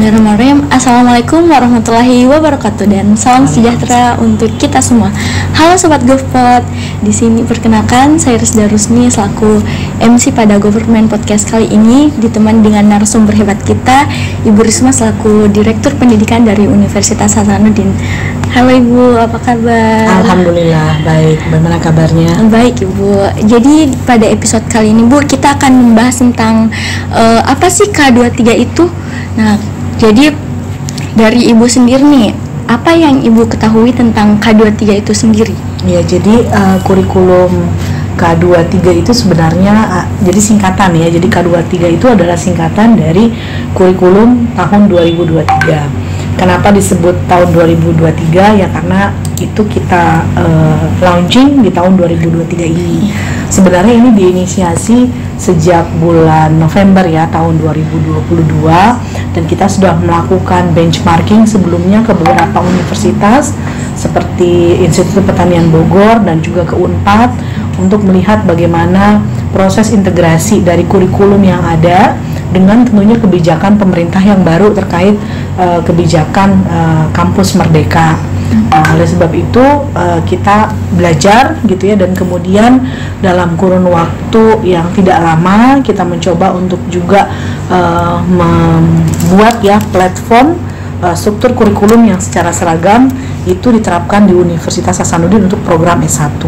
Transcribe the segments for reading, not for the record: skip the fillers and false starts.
Bismillahirrahmanirrahim. Assalamualaikum warahmatullahi wabarakatuh dan salam sejahtera untuk kita semua. Halo Sobat GovPod, di sini perkenalkan saya Rizda Rusmi selaku MC pada Government Podcast kali ini, ditemani dengan narasumber hebat kita, Ibu Risma selaku Direktur Pendidikan dari Universitas Hasanuddin. Halo Ibu, apa kabar? Alhamdulillah, baik. Bagaimana kabarnya? Baik Ibu. Jadi pada episode kali ini Bu, kita akan membahas tentang apa sih K23 itu? Nah, jadi dari Ibu sendiri nih, apa yang Ibu ketahui tentang K23 itu sendiri? Ya, jadi kurikulum K23 itu sebenarnya jadi singkatan ya. Jadi K23 itu adalah singkatan dari kurikulum tahun 2023. Kenapa disebut tahun 2023? Ya karena itu kita launching di tahun 2023 ini. Sebenarnya ini diinisiasi sejak bulan November ya tahun 2022, dan kita sudah melakukan benchmarking sebelumnya ke beberapa universitas seperti Institut Pertanian Bogor dan juga ke Unpad untuk melihat bagaimana proses integrasi dari kurikulum yang ada dengan tentunya kebijakan pemerintah yang baru terkait kebijakan kampus merdeka. Nah, oleh sebab itu kita belajar gitu ya, dan kemudian dalam kurun waktu yang tidak lama kita mencoba untuk juga membuat ya platform struktur kurikulum yang secara seragam itu diterapkan di Universitas Hasanuddin untuk program S1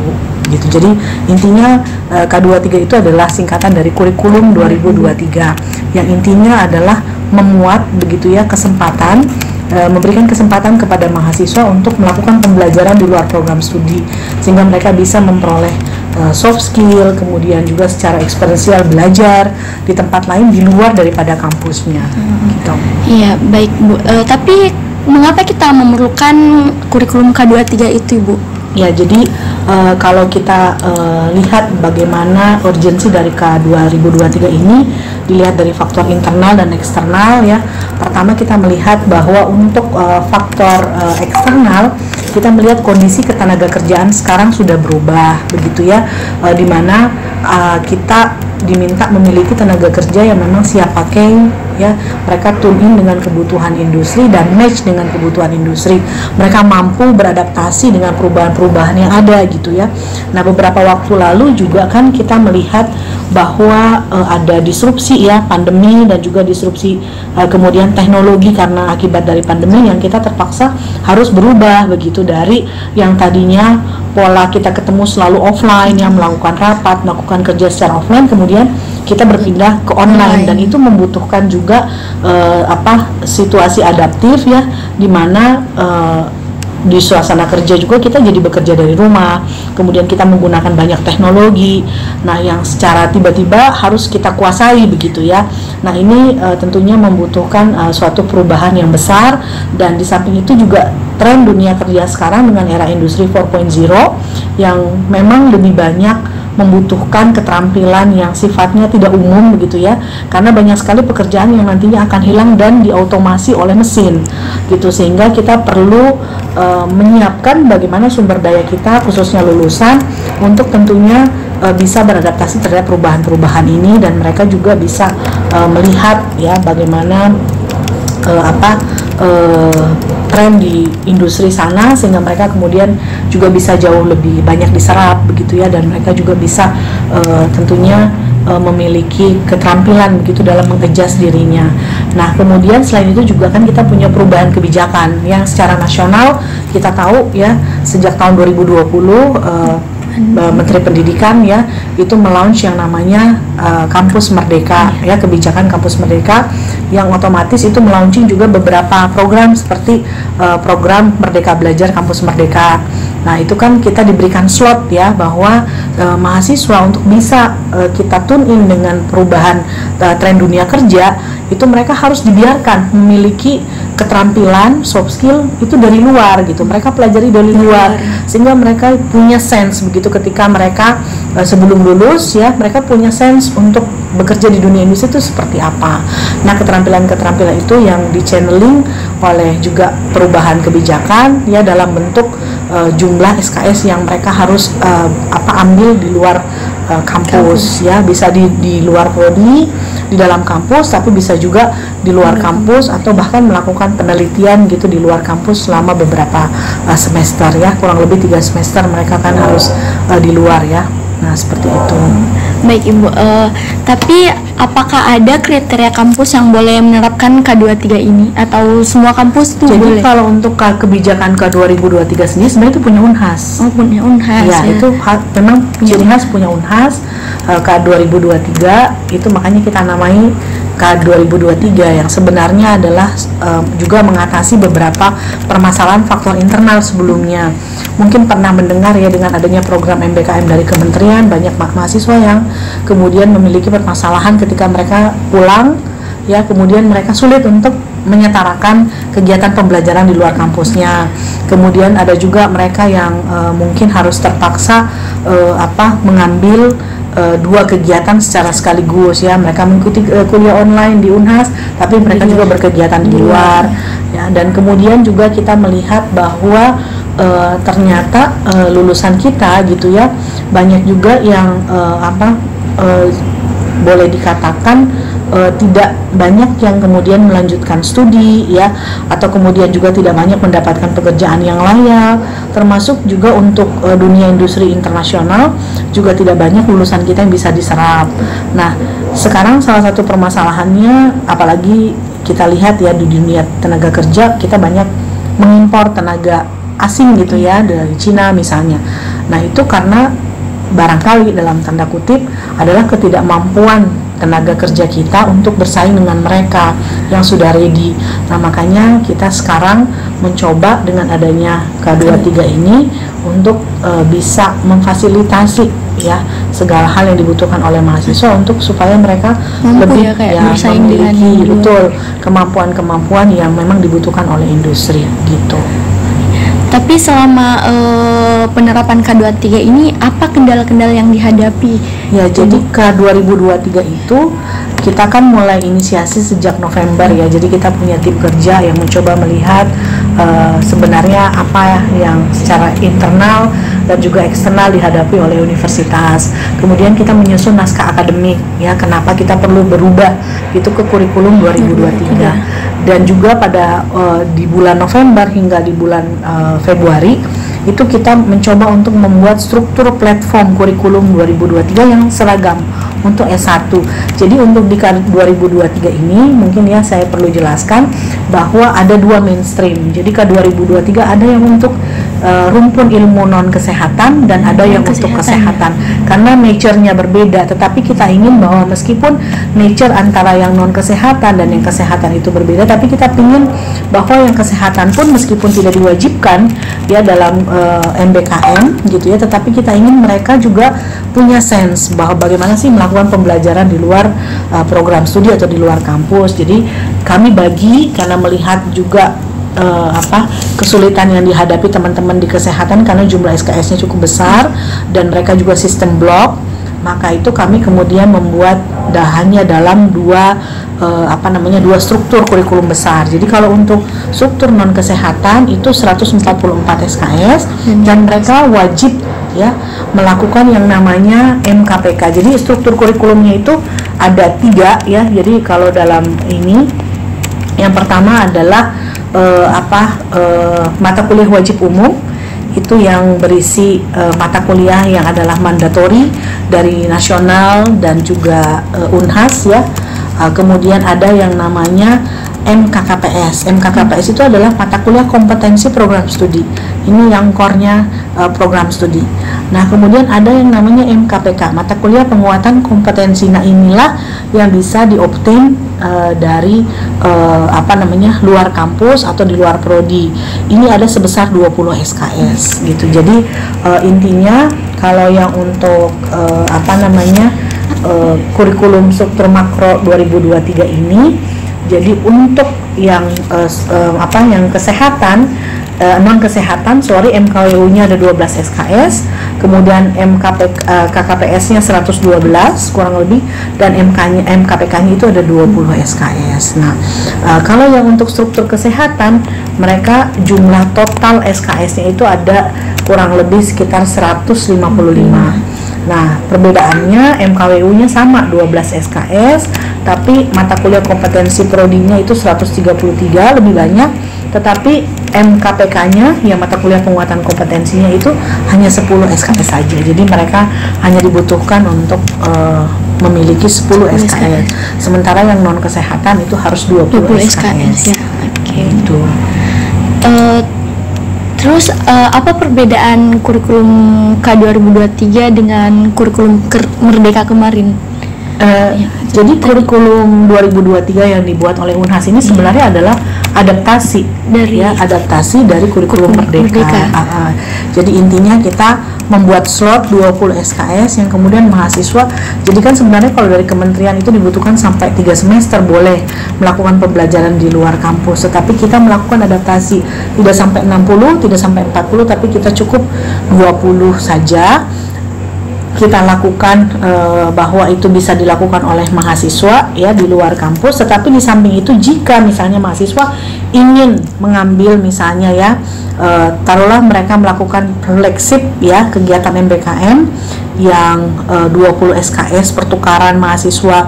gitu. Jadi intinya K23 itu adalah singkatan dari kurikulum 2023 yang intinya adalah memuat begitu ya kesempatan, memberikan kesempatan kepada mahasiswa untuk melakukan pembelajaran di luar program studi sehingga mereka bisa memperoleh soft skill, kemudian juga secara eksperiencial belajar di tempat lain di luar daripada kampusnya. Gitu. Iya, baik Bu. Tapi mengapa kita memerlukan kurikulum K23 itu, Bu? Ya, jadi kalau kita lihat bagaimana urgensi dari K2023 ini dilihat dari faktor internal dan eksternal ya. Pertama kita melihat bahwa untuk faktor eksternal kita melihat kondisi ketenagakerjaan sekarang sudah berubah begitu ya, di mana kita diminta memiliki tenaga kerja yang memang siap pakai ya, mereka tune in dengan kebutuhan industri dan match dengan kebutuhan industri, mereka mampu beradaptasi dengan perubahan-perubahan yang ada gitu ya. Nah, beberapa waktu lalu juga kan kita melihat bahwa ada disrupsi ya, pandemi dan juga disrupsi kemudian teknologi karena akibat dari pandemi yang kita terpaksa harus berubah begitu, dari yang tadinya pola kita ketemu selalu offline yang melakukan rapat, melakukan kerja secara offline, kemudian kita berpindah ke online, dan itu membutuhkan juga situasi adaptif ya, di mana di suasana kerja juga kita jadi bekerja dari rumah, kemudian kita menggunakan banyak teknologi, nah yang secara tiba-tiba harus kita kuasai begitu ya. Nah ini tentunya membutuhkan suatu perubahan yang besar, dan di samping itu juga tren dunia kerja sekarang dengan era industri 4.0 yang memang lebih banyak membutuhkan keterampilan yang sifatnya tidak umum begitu ya, karena banyak sekali pekerjaan yang nantinya akan hilang dan diautomasi oleh mesin gitu, sehingga kita perlu menyiapkan bagaimana sumber daya kita khususnya lulusan untuk tentunya bisa beradaptasi terhadap perubahan-perubahan ini, dan mereka juga bisa melihat ya bagaimana tren di industri sana, sehingga mereka kemudian juga bisa jauh lebih banyak diserap begitu ya, dan mereka juga bisa tentunya memiliki keterampilan begitu dalam mengadjust dirinya. Nah, kemudian selain itu juga kan kita punya perubahan kebijakan yang secara nasional kita tahu ya, sejak tahun 2020 Menteri Pendidikan ya itu melaunch yang namanya Kampus Merdeka ya, kebijakan Kampus Merdeka, yang otomatis itu melaunching juga beberapa program seperti program Merdeka Belajar Kampus Merdeka. Nah, itu kan kita diberikan slot ya, bahwa mahasiswa untuk bisa kita tune in dengan perubahan tren dunia kerja, itu mereka harus dibiarkan memiliki keterampilan soft skill itu dari luar gitu, mereka pelajari dari luar sehingga mereka punya sense begitu ketika mereka sebelum lulus ya, mereka punya sense untuk bekerja di dunia industri itu seperti apa. Nah, keterampilan-keterampilan itu yang di-channeling oleh juga perubahan kebijakan ya, dalam bentuk jumlah SKS yang mereka harus ambil di luar kampus ya, bisa di luar prodi di dalam kampus, tapi bisa juga di luar kampus atau bahkan melakukan penelitian gitu di luar kampus selama beberapa semester ya, kurang lebih 3 semester mereka kan harus di luar ya. Nah seperti itu. Baik Ibu, tapi apakah ada kriteria kampus yang boleh menerapkan K23 ini atau semua kampus tuh Jadi boleh? kalau untuk kebijakan K2023 sendiri sebenarnya itu punya Unhas. Oh, punya Unhas Ya, itu memang ciri khas punya Unhas. K2023 itu makanya kita namai K2023 yang sebenarnya adalah juga mengatasi beberapa permasalahan faktor internal sebelumnya. Mungkin pernah mendengar ya, dengan adanya program MBKM dari kementerian, banyak mahasiswa yang kemudian memiliki permasalahan ketika mereka pulang ya, kemudian mereka sulit untuk menyetarakan kegiatan pembelajaran di luar kampusnya. Kemudian ada juga mereka yang mungkin harus terpaksa mengambil 2 kegiatan secara sekaligus ya. Mereka mengikuti kuliah online di Unhas, tapi mereka juga berkegiatan di luar ya. Dan kemudian juga kita melihat bahwa ternyata lulusan kita gitu ya, banyak juga yang boleh dikatakan tidak banyak yang kemudian melanjutkan studi ya, atau kemudian juga tidak banyak mendapatkan pekerjaan yang layak, termasuk juga untuk dunia industri internasional juga tidak banyak lulusan kita yang bisa diserap. Nah sekarang salah satu permasalahannya, apalagi kita lihat ya di dunia tenaga kerja, kita banyak mengimpor tenaga asing gitu ya, dari Cina misalnya. Nah itu karena barangkali dalam tanda kutip adalah ketidakmampuan tenaga kerja kita untuk bersaing dengan mereka yang sudah ready. Nah makanya kita sekarang mencoba dengan adanya K23 ini untuk bisa memfasilitasi ya segala hal yang dibutuhkan oleh mahasiswa untuk supaya mereka lebih bersaing memiliki betul kemampuan-kemampuan yang memang dibutuhkan oleh industri gitu. Tapi selama penerapan K23 ini apa kendala-kendala yang dihadapi? Ya, jadi K2023 itu kita kan mulai inisiasi sejak November ya. Jadi kita punya tim kerja yang mencoba melihat sebenarnya apa yang secara internal dan juga eksternal dihadapi oleh universitas. Kemudian kita menyusun naskah akademik ya, kenapa kita perlu berubah itu ke kurikulum 2023. Dan juga pada di bulan November hingga di bulan Februari itu kita mencoba untuk membuat struktur platform kurikulum 2023 yang seragam untuk S1. Jadi untuk di K2023 ini mungkin ya saya perlu jelaskan bahwa ada 2 mainstream. Jadi K2023 ada yang untuk rumpun ilmu non kesehatan dan ada yang untuk kesehatan. Karena nature-nya berbeda, tetapi kita ingin bahwa meskipun nature antara yang non kesehatan dan yang kesehatan itu berbeda, tapi kita ingin bahwa yang kesehatan pun meskipun tidak diwajibkan ya dalam MBKM gitu ya, tetapi kita ingin mereka juga punya sense bahwa bagaimana sih melakukan pembelajaran di luar program studi atau di luar kampus. Jadi kami bagi karena melihat juga kesulitan yang dihadapi teman-teman di kesehatan karena jumlah SKS-nya cukup besar dan mereka juga sistem blok, maka itu kami kemudian membuat hanya dalam dua struktur kurikulum besar. Jadi kalau untuk struktur non kesehatan itu 144 SKS dan mereka wajib ya melakukan yang namanya MKPK. Jadi struktur kurikulumnya itu ada 3 ya. Jadi kalau dalam ini yang pertama adalah mata kuliah wajib umum, itu yang berisi mata kuliah yang adalah mandatori dari nasional dan juga Unhas ya. Kemudian ada yang namanya MKKPS. MKKPS itu adalah mata kuliah kompetensi program studi. Ini yang core-nya program studi. Nah, kemudian ada yang namanya MKPK, mata kuliah penguatan kompetensi. Nah, inilah yang bisa diobtain dari luar kampus atau di luar prodi. Ini ada sebesar 20 SKS gitu. Jadi intinya kalau yang untuk kurikulum struktur makro 2023 ini, jadi untuk yang yang kesehatan non kesehatan, MKWU-nya ada 12 SKS, kemudian KKPS-nya 112 kurang lebih, dan MKPK-nya itu ada 20 SKS. Nah, kalau yang untuk struktur kesehatan, mereka jumlah total SKS-nya itu ada kurang lebih sekitar 155. Nah, perbedaannya MKWU-nya sama 12 SKS, tetapi mata kuliah kompetensi prodinya itu 133 lebih banyak, tetapi MKPK-nya yang mata kuliah penguatan kompetensinya itu hanya 10 SKS saja. Jadi mereka hanya dibutuhkan untuk memiliki 10 SKS. Sementara yang non kesehatan itu harus 20 SKS. Ya. Oke. Gitu. Terus apa perbedaan kurikulum K 2023 dengan kurikulum Merdeka kemarin? Jadi kurikulum 2023 yang dibuat oleh Unhas ini sebenarnya adalah adaptasi dari kurikulum Merdeka. Jadi intinya kita membuat slot 20 SKS yang kemudian mahasiswa, jadi kan sebenarnya kalau dari kementerian itu dibutuhkan sampai 3 semester boleh melakukan pembelajaran di luar kampus, tetapi kita melakukan adaptasi tidak sampai 60, tidak sampai 40, tapi kita cukup 20 saja. Kita lakukan bahwa itu bisa dilakukan oleh mahasiswa ya di luar kampus, tetapi di samping itu jika misalnya mahasiswa ingin mengambil misalnya ya taruhlah mereka melakukan preleksid ya kegiatan MBKM yang 20 SKS pertukaran mahasiswa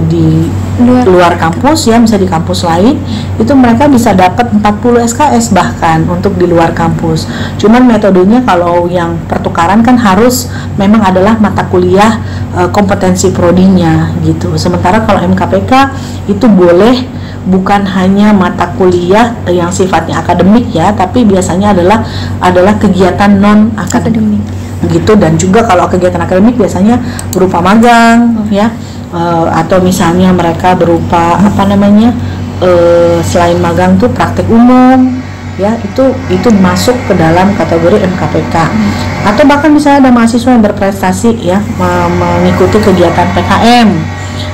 di luar kampus ya, bisa di kampus lain, itu mereka bisa dapat 40 SKS bahkan untuk di luar kampus. Cuman metodenya kalau yang pertukaran kan harus memang adalah mata kuliah kompetensi prodinya gitu. Sementara kalau MKPK itu boleh bukan hanya mata kuliah yang sifatnya akademik ya, tapi biasanya adalah kegiatan non akademik gitu. Dan juga kalau kegiatan akademik biasanya berupa magang ya, atau misalnya mereka berupa selain magang tuh praktek umum ya, itu masuk ke dalam kategori MKPK. Atau bahkan misalnya ada mahasiswa yang berprestasi ya mengikuti kegiatan PKM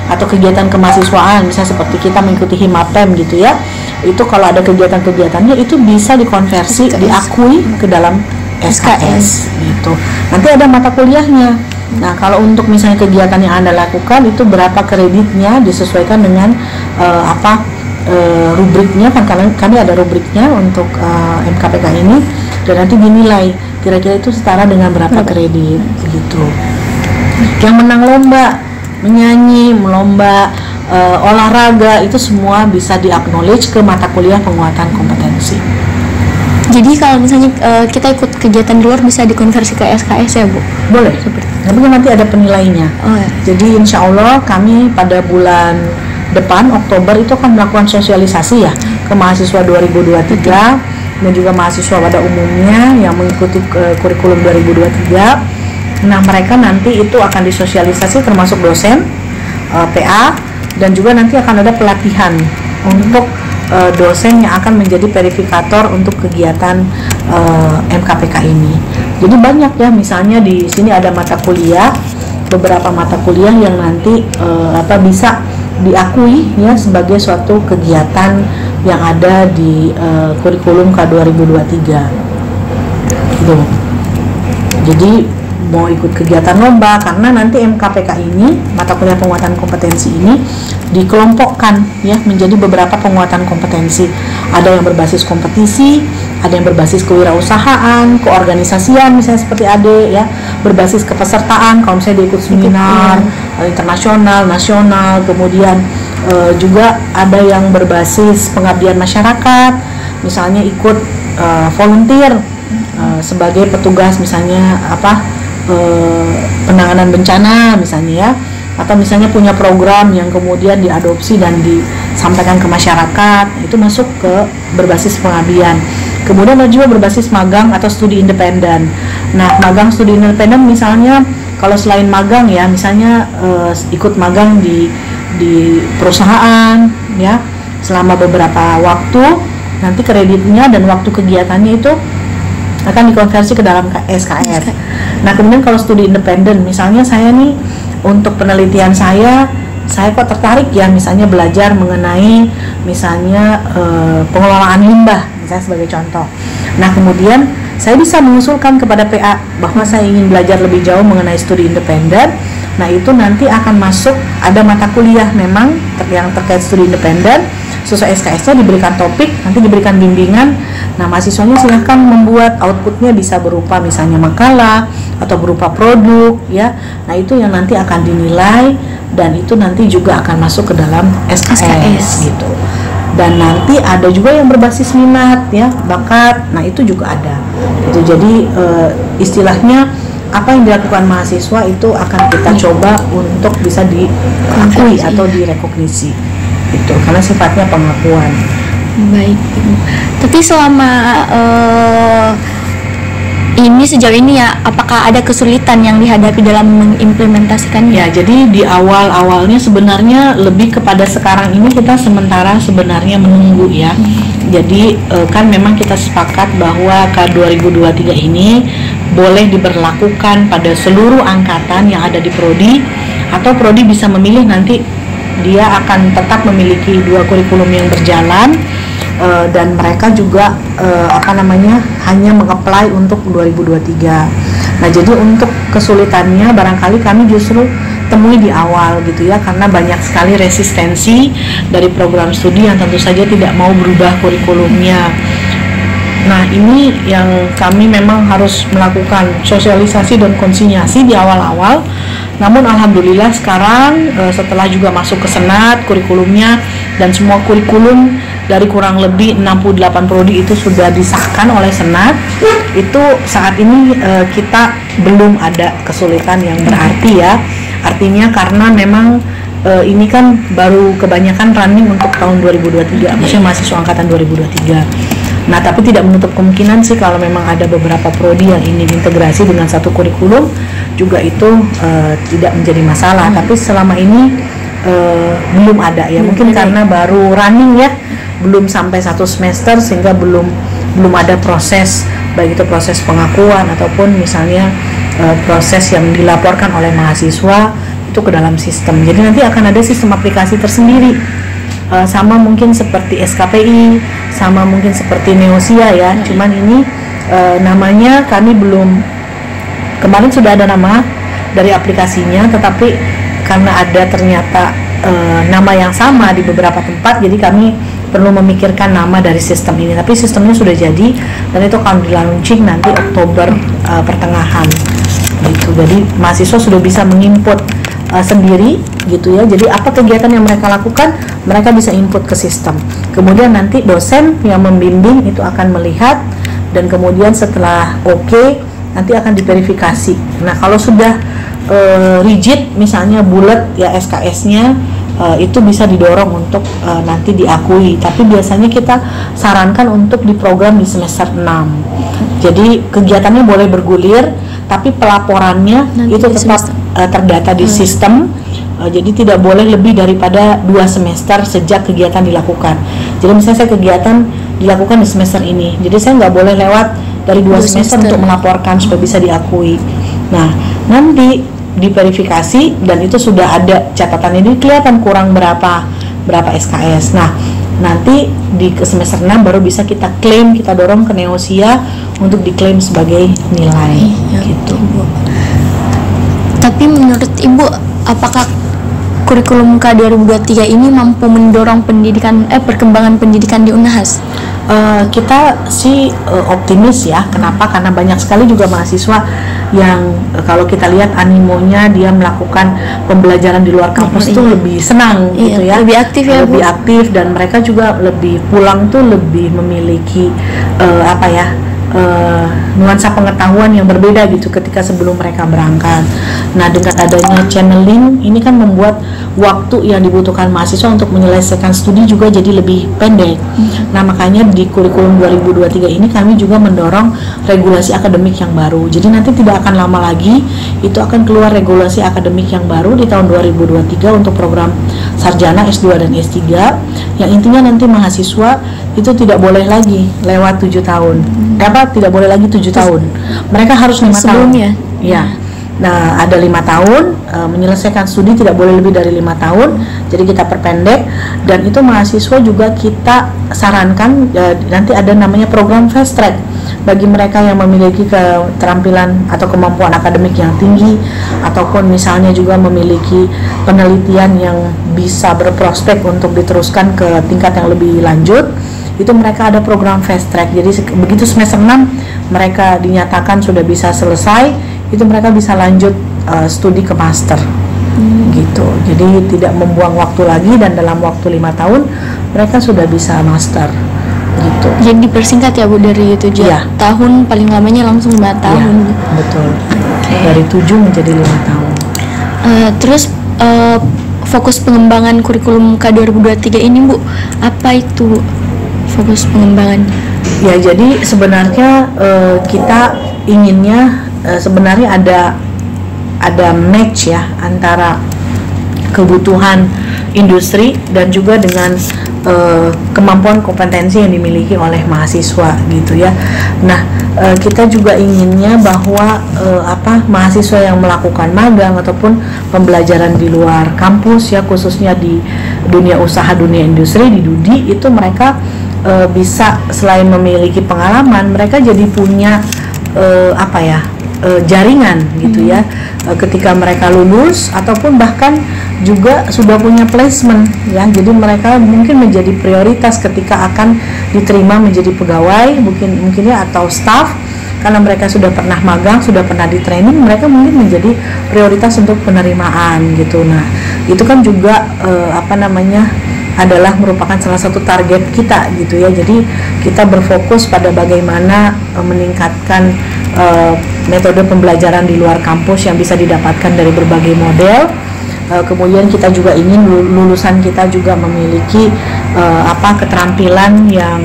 atau kegiatan kemahasiswaan, misalnya seperti kita mengikuti Himapem gitu ya, itu kalau ada kegiatan-kegiatannya itu bisa dikonversi, diakui ke dalam SKS gitu. Nanti ada mata kuliahnya. Nah, kalau untuk misalnya kegiatan yang Anda lakukan itu berapa kreditnya disesuaikan dengan rubriknya kan, kami ada rubriknya untuk MKPK ini, dan nanti dinilai kira-kira itu setara dengan berapa kredit gitu. Yang menang lomba menyanyi, lomba olahraga itu semua bisa di-acknowledge ke mata kuliah penguatan kompetensi. Jadi kalau misalnya kita ikut kegiatan di luar bisa dikonversi ke SKS ya Bu? Boleh, tapi nanti ada penilainya. Jadi insya Allah kami pada bulan depan Oktober itu akan melakukan sosialisasi ya ke mahasiswa 2023 dan juga mahasiswa pada umumnya yang mengikuti kurikulum 2023. Nah, mereka nanti itu akan disosialisasi termasuk dosen, PA, dan juga nanti akan ada pelatihan untuk dosen yang akan menjadi verifikator untuk kegiatan MKPK ini. Jadi banyak ya, misalnya di sini ada mata kuliah, beberapa mata kuliah yang nanti bisa diakui ya sebagai suatu kegiatan yang ada di kurikulum K 2023 gitu. Jadi mau ikut kegiatan lomba, karena nanti MKPK ini, mata kuliah penguatan kompetensi ini dikelompokkan ya menjadi beberapa penguatan kompetensi. Ada yang berbasis kompetisi, ada yang berbasis kewirausahaan, keorganisasian misalnya seperti ADE ya, berbasis kepesertaan kalau misalnya dia ikut seminar internasional, nasional, kemudian juga ada yang berbasis pengabdian masyarakat, misalnya ikut volunteer sebagai petugas misalnya penanganan bencana misalnya ya, atau misalnya punya program yang kemudian diadopsi dan disampaikan ke masyarakat, itu masuk ke berbasis pengabdian. Kemudian ada juga berbasis magang atau studi independen. Nah, magang studi independen misalnya kalau selain magang ya, misalnya ikut magang di perusahaan ya selama beberapa waktu, nanti kreditnya dan waktu kegiatannya itu akan dikonversi ke dalam SKS. Nah, kemudian kalau studi independen, misalnya saya nih untuk penelitian saya kok tertarik ya misalnya belajar mengenai misalnya pengelolaan limbah misalnya sebagai contoh. Nah, kemudian saya bisa mengusulkan kepada PA bahwa saya ingin belajar lebih jauh mengenai studi independen. Nah, itu nanti akan masuk, ada mata kuliah memang yang terkait studi independen, sesuai SKS-nya diberikan topik, nanti diberikan bimbingan. Nah, mahasiswanya silahkan membuat, outputnya bisa berupa misalnya makalah atau berupa produk ya. Nah, itu yang nanti akan dinilai dan itu nanti juga akan masuk ke dalam SKS gitu. Dan nanti ada juga yang berbasis minat ya, bakat. Nah, itu juga ada. Gitu. Jadi istilahnya apa yang dilakukan mahasiswa itu akan kita coba untuk bisa diakui atau direkognisi. Itu karena sifatnya pengakuan. Baik, Ibu. Tapi selama ini sejauh ini ya, apakah ada kesulitan yang dihadapi dalam mengimplementasikannya? Ya, jadi di awalnya sebenarnya lebih kepada sekarang ini kita sementara sebenarnya menunggu ya. Jadi kan memang kita sepakat bahwa K2023 ini boleh diberlakukan pada seluruh angkatan yang ada di prodi, atau prodi bisa memilih nanti dia akan tetap memiliki 2 kurikulum yang berjalan. Dan mereka juga hanya mengapply untuk 2023. Nah, jadi untuk kesulitannya barangkali kami justru temui di awal gitu ya, karena banyak sekali resistensi dari program studi yang tentu saja tidak mau berubah kurikulumnya. Nah, ini yang kami memang harus melakukan sosialisasi dan konsinyasi di awal-awal. Namun alhamdulillah sekarang setelah juga masuk ke Senat kurikulumnya dan semua kurikulum dari kurang lebih 68 prodi itu sudah disahkan oleh Senat, itu saat ini kita belum ada kesulitan yang berarti ya. Artinya karena memang ini kan baru kebanyakan running untuk tahun 2023, maksudnya mahasiswa angkatan 2023. Nah, tapi tidak menutup kemungkinan sih kalau memang ada beberapa prodi yang ingin integrasi dengan satu kurikulum juga itu tidak menjadi masalah. Tapi selama ini belum ada ya, mungkin karena baru running ya, belum sampai 1 semester sehingga belum ada proses, baik itu proses pengakuan ataupun misalnya proses yang dilaporkan oleh mahasiswa itu ke dalam sistem. Jadi nanti akan ada sistem aplikasi tersendiri. Sama mungkin seperti SKPI, sama mungkin seperti Neosia ya. Cuman ini namanya kami belum, kemarin sudah ada nama dari aplikasinya, tetapi karena ada ternyata nama yang sama di beberapa tempat, jadi kami perlu memikirkan nama dari sistem ini. Tapi sistemnya sudah jadi dan itu akan di-launching nanti Oktober pertengahan gitu. Jadi mahasiswa sudah bisa menginput sendiri gitu ya. Jadi apa kegiatan yang mereka lakukan, mereka bisa input ke sistem. Kemudian nanti dosen yang membimbing itu akan melihat, dan kemudian setelah oke, nanti akan diverifikasi. Nah, kalau sudah rigid misalnya bulat ya SKS-nya, itu bisa didorong untuk nanti diakui. Tapi biasanya kita sarankan untuk diprogram di semester 6. Jadi kegiatannya boleh bergulir, tapi pelaporannya nanti itu tetap terdata di sistem. Jadi tidak boleh lebih daripada 2 semester sejak kegiatan dilakukan. Jadi misalnya saya kegiatan dilakukan di semester ini, jadi saya nggak boleh lewat dari 2 semester untuk melaporkan supaya bisa diakui. Nah, nanti diverifikasi dan itu sudah ada catatannya, ini kelihatan kurang berapa SKS. Nah, nanti di semester 6 baru bisa kita klaim, kita dorong ke Neosia untuk diklaim sebagai nilai gitu. Ibu. Tapi menurut Ibu, apakah kurikulum K2023 ini mampu mendorong perkembangan pendidikan di Unhas? Kita sih optimis ya. Kenapa? Karena banyak sekali juga mahasiswa yang kalau kita lihat animonya dia melakukan pembelajaran di luar kampus itu lebih senang gitu ya, lebih aktif ya, lebih aktif, dan mereka juga lebih pulang tuh lebih memiliki nuansa pengetahuan yang berbeda gitu ketika sebelum mereka berangkat. Nah, dengan adanya channeling ini kan membuat waktu yang dibutuhkan mahasiswa untuk menyelesaikan studi juga jadi lebih pendek. Nah, makanya di kurikulum 2023 ini kami juga mendorong regulasi akademik yang baru. Jadi nanti tidak akan lama lagi itu akan keluar regulasi akademik yang baru di tahun 2023 untuk program sarjana S2 dan S3 yang intinya nanti mahasiswa itu tidak boleh lagi lewat 7 tahun. Tidak boleh lagi 7 tahun. Mereka harus 5 tahun. Sebelumnya. Ya. Nah, ada 5 tahun, menyelesaikan studi tidak boleh lebih dari 5 tahun. Jadi kita perpendek, dan itu mahasiswa juga kita sarankan nanti ada namanya program fast track bagi mereka yang memiliki keterampilan atau kemampuan akademik yang tinggi, ataupun misalnya juga memiliki penelitian yang bisa berprospek untuk diteruskan ke tingkat yang lebih lanjut. Itu mereka ada program fast track. Jadi begitu semester 6 mereka dinyatakan sudah bisa selesai, itu mereka bisa lanjut studi ke master gitu. Jadi tidak membuang waktu lagi, dan dalam waktu 5 tahun mereka sudah bisa master gitu. Jadi dipersingkat ya Bu, dari 7 tahun paling lamanya langsung 5 tahun. Betul. Dari 7 menjadi 5 tahun. Terus fokus pengembangan kurikulum K 2023 ini Bu, apa itu fokus pengembangan? Ya, jadi sebenarnya kita inginnya sebenarnya ada match ya antara kebutuhan industri dan juga dengan kemampuan kompetensi yang dimiliki oleh mahasiswa gitu ya. Nah, kita juga inginnya bahwa mahasiswa yang melakukan magang ataupun pembelajaran di luar kampus ya, khususnya di dunia usaha, dunia industri, di DUDI, itu mereka bisa selain memiliki pengalaman, mereka jadi punya jaringan gitu ya, ketika mereka lulus ataupun bahkan juga sudah punya placement ya. Jadi mereka mungkin menjadi prioritas ketika akan diterima menjadi pegawai mungkin ya, atau staff, karena mereka sudah pernah magang, sudah pernah di training, mereka mungkin menjadi prioritas untuk penerimaan gitu. Nah, itu kan juga adalah merupakan salah satu target kita gitu ya. Jadi kita berfokus pada bagaimana meningkatkan metode pembelajaran di luar kampus yang bisa didapatkan dari berbagai model. Kemudian kita juga ingin lulusan kita juga memiliki keterampilan yang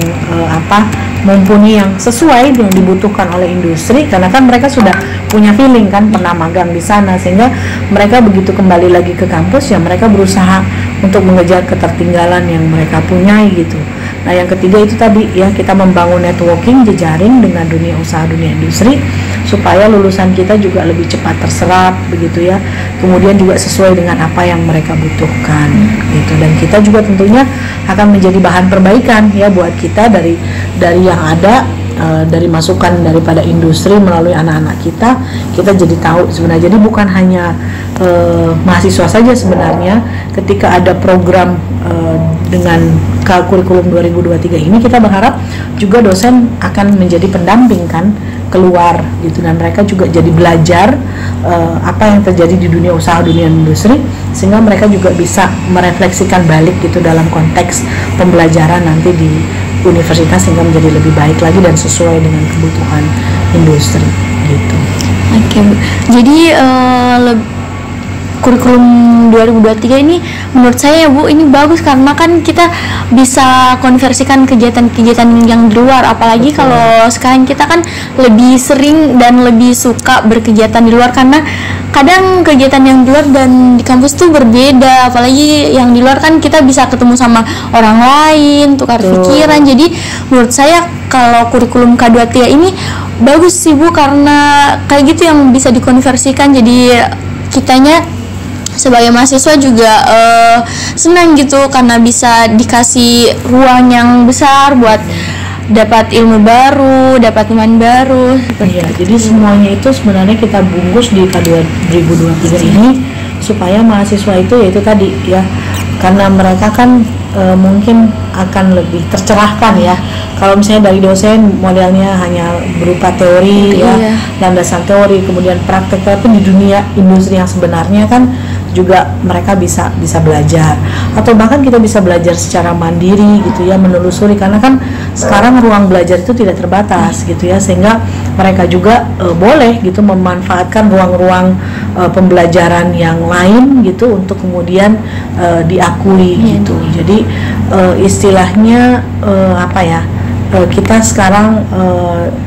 mumpuni, yang sesuai yang dibutuhkan oleh industri, karena kan mereka sudah punya feeling kan, pernah magang di sana, sehingga mereka begitu kembali lagi ke kampus ya mereka berusaha untuk mengejar ketertinggalan yang mereka punyai gitu. Nah, yang ketiga itu tadi ya, kita membangun networking, jejaring dengan dunia usaha, dunia industri, supaya lulusan kita juga lebih cepat terserap begitu ya. Kemudian juga sesuai dengan apa yang mereka butuhkan gitu. Dan kita juga tentunya akan menjadi bahan perbaikan ya buat kita dari yang ada, dari masukan daripada industri melalui anak-anak kita jadi tahu sebenarnya. Jadi bukan hanya mahasiswa saja sebenarnya, ketika ada program dengan kurikulum 2023 ini, kita berharap juga dosen akan menjadi pendamping kan keluar gitu, dan mereka juga jadi belajar apa yang terjadi di dunia usaha, dunia industri, sehingga mereka juga bisa merefleksikan balik gitu dalam konteks pembelajaran nanti di universitas, sehingga menjadi lebih baik lagi dan sesuai dengan kebutuhan industri gitu. Oke Bu, jadi kurikulum 2023 ini menurut saya ya Bu, ini bagus karena kan kita bisa konversikan kegiatan-kegiatan yang di luar, apalagi kalau sekarang kita kan lebih sering dan lebih suka berkegiatan di luar, karena kadang kegiatan yang di luar dan di kampus tuh berbeda, apalagi yang di luar kan kita bisa ketemu sama orang lain, tukar pikiran. Jadi menurut saya kalau kurikulum K23 ini bagus sih Bu, karena kayak gitu yang bisa dikonversikan, jadi kitanya sebagai mahasiswa juga senang gitu, karena bisa dikasih ruang yang besar buat dapat ilmu baru, dapat teman baru. Iya, jadi semuanya itu sebenarnya kita bungkus di K 2023 ini supaya mahasiswa itu yaitu tadi ya, karena mereka kan mungkin akan lebih tercerahkan ya. Kalau misalnya dari dosen modelnya hanya berupa teori ya, landasan teori, kemudian praktek, tapi di dunia industri yang sebenarnya kan juga mereka bisa belajar, atau bahkan kita bisa belajar secara mandiri gitu ya, menelusuri, karena kan sekarang ruang belajar itu tidak terbatas gitu ya, sehingga mereka juga boleh gitu memanfaatkan ruang-ruang pembelajaran yang lain gitu untuk kemudian diakui gitu. Jadi istilahnya kita sekarang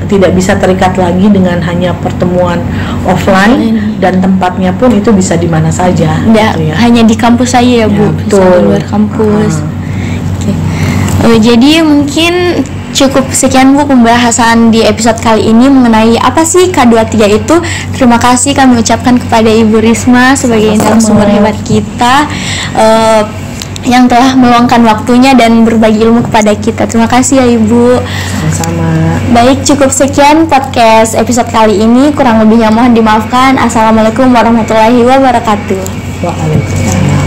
tidak bisa terikat lagi dengan hanya pertemuan offline, dan tempatnya pun itu bisa di mana saja. Gitu ya. Hanya di kampus saja ya Bu, bisa di luar kampus. Jadi mungkin cukup sekian Bu pembahasan di episode kali ini mengenai apa sih K23 itu. Terima kasih kami ucapkan kepada Ibu Risma sebagai narasumber hebat kita yang telah meluangkan waktunya dan berbagi ilmu kepada kita. Terima kasih ya Ibu. Sama-sama. Baik, cukup sekian podcast episode kali ini. Kurang lebihnya mohon dimaafkan. Assalamualaikum warahmatullahi wabarakatuh. Waalaikumsalam.